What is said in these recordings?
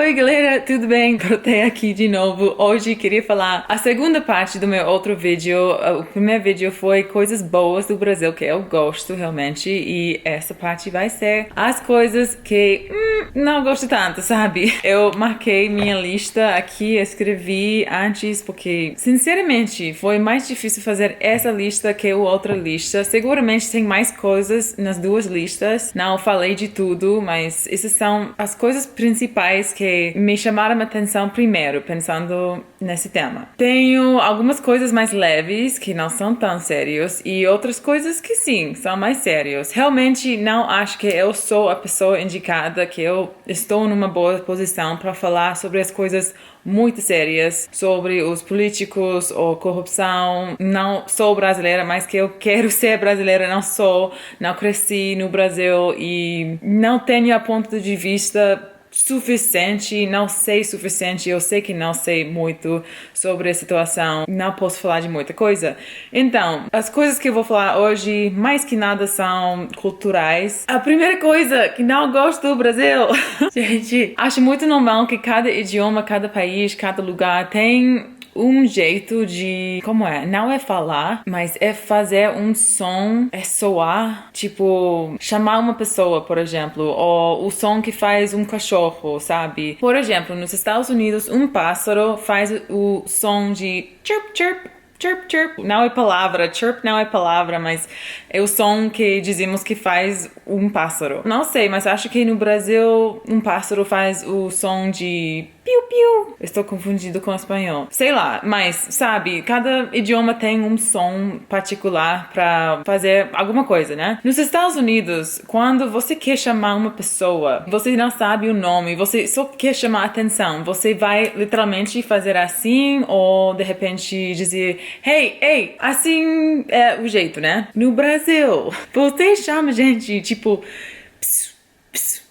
Oi galera, tudo bem? Voltei aqui de novo. Hoje queria falar a segunda parte do meu outro vídeo. O primeiro vídeo foi coisas boas do Brasil que eu gosto realmente, e essa parte vai ser as coisas que não gosto tanto, sabe? Eu marquei minha lista aqui, escrevi antes porque sinceramente foi mais difícil fazer essa lista que a outra lista. Seguramente tem mais coisas nas duas listas. Não falei de tudo, mas essas são as coisas principais que me chamaram a atenção primeiro, pensando nesse tema. Tenho algumas coisas mais leves, que não são tão sérios, e outras coisas que sim, são mais sérios. Realmente não acho que eu sou a pessoa indicada, que eu estou numa boa posição para falar sobre as coisas muito sérias, sobre os políticos ou corrupção. Não sou brasileira, mas que eu quero ser brasileira, não sou, não cresci no Brasil e não tenho a ponto de vista suficiente, não sei suficiente, eu sei que não sei muito sobre a situação, não posso falar de muita coisa. Então, as coisas que eu vou falar hoje, mais que nada, são culturais. A primeira coisa que não gosto do Brasil, gente, acho muito normal que cada idioma, cada país, cada lugar tem um jeito de, como é? Não é falar, mas é fazer um som, é soar, tipo, chamar uma pessoa, por exemplo, ou o som que faz um cachorro, sabe? Por exemplo, nos Estados Unidos, um pássaro faz o som de chirp, chirp. Chirp, chirp. Não é palavra, chirp não é palavra, mas é o som que dizemos que faz um pássaro. Não sei, mas acho que no Brasil um pássaro faz o som de piu-piu. Estou confundido com o espanhol. Sei lá, mas sabe, cada idioma tem um som particular para fazer alguma coisa, né? Nos Estados Unidos, quando você quer chamar uma pessoa, você não sabe o nome, você só quer chamar a atenção, você vai literalmente fazer assim ou de repente dizer hey, hey, assim é o jeito, né? No Brasil, você chama gente tipo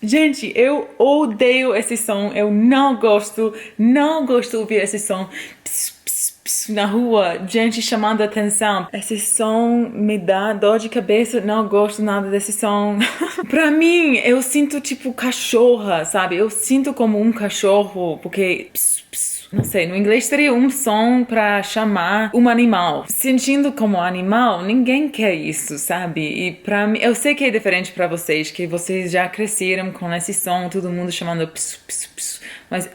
gente, eu odeio esse som, eu não gosto de ouvir esse som na rua, gente chamando a atenção. Esse som me dá dor de cabeça, não gosto nada desse som. Pra mim, eu sinto tipo cachorra, sabe? Eu sinto como um cachorro, porque não sei, no inglês teria um som pra chamar um animal. Sentindo como animal, ninguém quer isso, sabe? E pra mim, eu sei que é diferente pra vocês, que vocês já cresceram com esse som, todo mundo chamando mas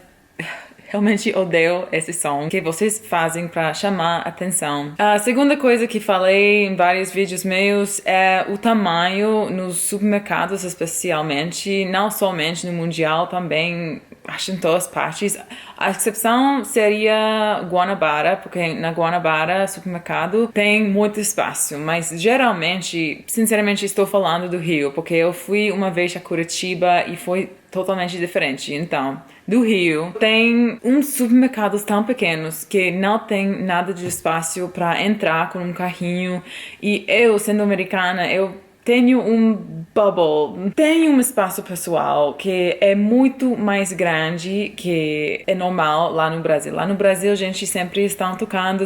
realmente odeio esse som que vocês fazem pra chamar atenção. A segunda coisa que falei em vários vídeos meus é o tamanho nos supermercados, especialmente, não somente no mundial, também acho em todas partes. A exceção seria Guanabara, porque na Guanabara, supermercado, tem muito espaço, mas geralmente, sinceramente, estou falando do Rio, porque eu fui uma vez a Curitiba e foi totalmente diferente. Então, do Rio, tem uns supermercados tão pequenos que não tem nada de espaço para entrar com um carrinho, e eu, sendo americana, eu tenho um bubble, tenho um espaço pessoal que é muito mais grande que é normal lá no Brasil. Lá no Brasil, a gente sempre está tocando,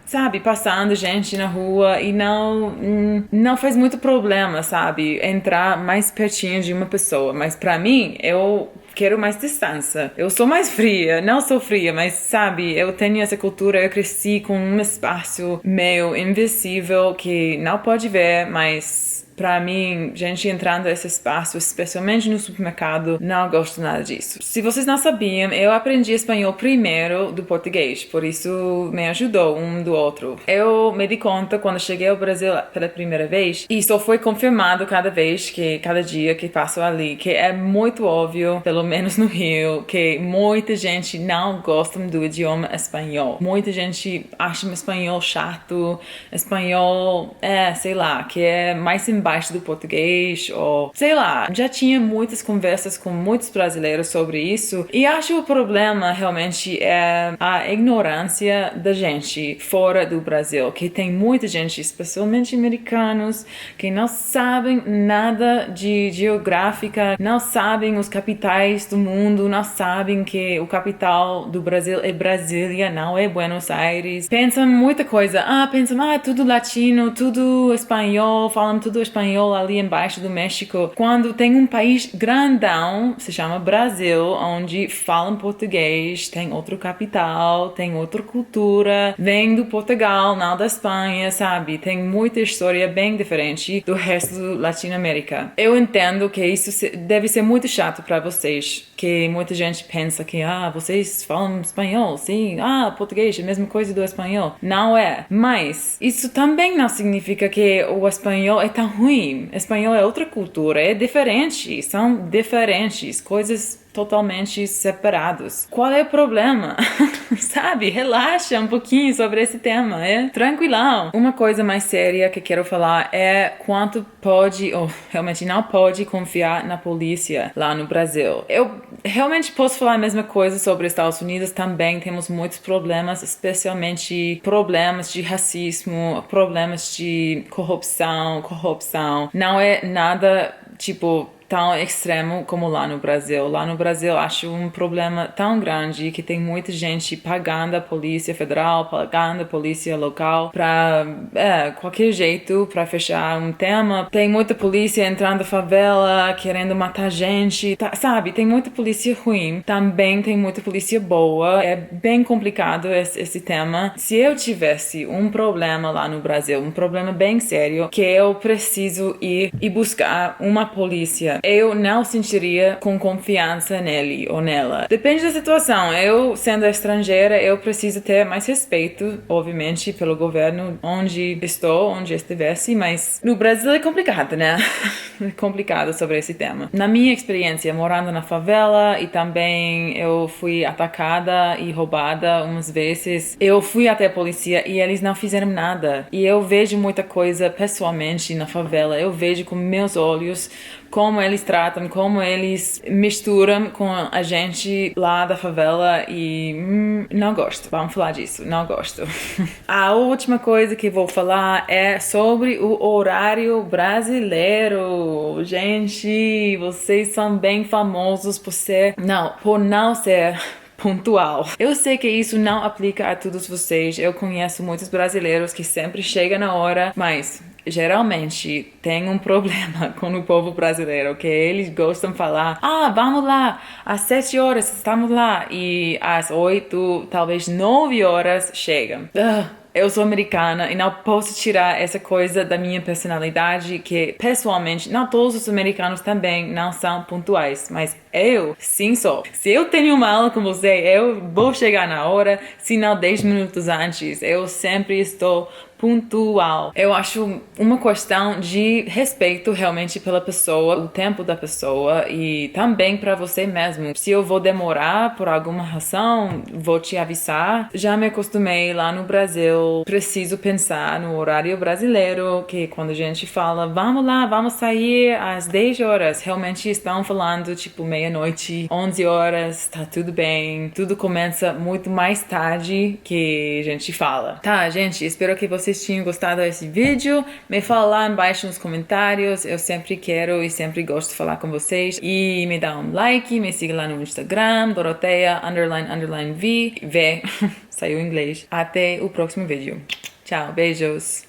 sabe, passando gente na rua e não faz muito problema, sabe, entrar mais pertinho de uma pessoa. Mas pra mim, eu quero mais distância. Eu sou mais fria, não sou fria, mas sabe, eu tenho essa cultura, eu cresci com um espaço meio invisível que não pode ver, mas pra mim, gente entrando nesse espaço, especialmente no supermercado, não gosto nada disso. Se vocês não sabiam, eu aprendi espanhol primeiro do português, por isso me ajudou um do outro. Eu me dei conta quando cheguei ao Brasil pela primeira vez, e só foi confirmado cada dia que passo ali, que é muito óbvio, pelo menos no Rio, que muita gente não gosta do idioma espanhol. Muita gente acha o espanhol chato, espanhol, sei lá, que é mais embaixo do português, ou sei lá, já tinha muitas conversas com muitos brasileiros sobre isso, e acho o problema realmente é a ignorância da gente fora do Brasil, que tem muita gente, especialmente americanos, que não sabem nada de geográfica, não sabem os capitais do mundo, não sabem que o capital do Brasil é Brasília, não é Buenos Aires. Pensam muita coisa, pensam, tudo latino, tudo espanhol, falam tudo espanhol, espanhol ali embaixo do México, quando tem um país grandão, se chama Brasil, onde falam português, tem outra capital, tem outra cultura, vem do Portugal, não da Espanha, sabe? Tem muita história bem diferente do resto da Latinoamérica. Eu entendo que isso deve ser muito chato para vocês, que muita gente pensa que, vocês falam espanhol, sim, português, é a mesma coisa do espanhol. Não é. Mas isso também não significa que o espanhol é tão ruim. Espanhol é outra cultura, é diferente, são diferentes, coisas totalmente separados. Qual é o problema? Sabe? Relaxa um pouquinho sobre esse tema, é tranquilão. Uma coisa mais séria que quero falar é quanto pode, ou realmente não pode confiar na polícia lá no Brasil. Eu realmente posso falar a mesma coisa sobre os Estados Unidos também. Temos muitos problemas, especialmente problemas de racismo, problemas de corrupção. Não é nada, tipo, tão extremo como lá no Brasil. Lá no Brasil acho um problema tão grande que tem muita gente pagando a polícia federal, pagando a polícia local pra qualquer jeito pra fechar um tema. Tem muita polícia entrando na favela, querendo matar gente, sabe? Tem muita polícia ruim. Também tem muita polícia boa. É bem complicado esse tema. Se eu tivesse um problema lá no Brasil, um problema bem sério, que eu preciso ir e buscar uma polícia, eu não sentiria com confiança nele ou nela. Depende da situação. Eu, sendo estrangeira, eu preciso ter mais respeito, obviamente, pelo governo onde estou, onde estivesse, mas no Brasil é complicado, né? É complicado sobre esse tema. Na minha experiência, morando na favela, e também eu fui atacada e roubada umas vezes, eu fui até a polícia e eles não fizeram nada. E eu vejo muita coisa pessoalmente na favela. Eu vejo com meus olhos como eles tratam, como eles misturam com a gente lá da favela e não gosto. Vamos falar disso, não gosto. A última coisa que vou falar é sobre o horário brasileiro. Gente, vocês são bem famosos por não ser pontual. Eu sei que isso não aplica a todos vocês. Eu conheço muitos brasileiros que sempre chegam na hora, mas geralmente tem um problema com o povo brasileiro, que eles gostam de falar, vamos lá, às 7 horas estamos lá, e às 8, talvez 9 horas chegam. Eu sou americana e não posso tirar essa coisa da minha personalidade, que pessoalmente, não todos os americanos também não são pontuais, mas eu sim sou. Se eu tenho uma aula com você, eu vou chegar na hora, se não 10 minutos antes. Eu sempre estou pontual. Eu acho uma questão de respeito realmente pela pessoa, o tempo da pessoa e também para você mesmo. Se eu vou demorar por alguma razão, vou te avisar. Já me acostumei lá no Brasil, preciso pensar no horário brasileiro, que quando a gente fala, vamos lá, vamos sair às 10 horas, realmente estão falando tipo meia-noite, 11 horas, tá tudo bem. Tudo começa muito mais tarde que a gente fala. Tá, gente, espero que vocês tenham gostado desse vídeo. Me fala lá embaixo nos comentários. Eu sempre quero e sempre gosto de falar com vocês. E me dá um like, me siga lá no Instagram, Doroteia__V. Saiu em inglês. Até o próximo vídeo. Tchau, beijos.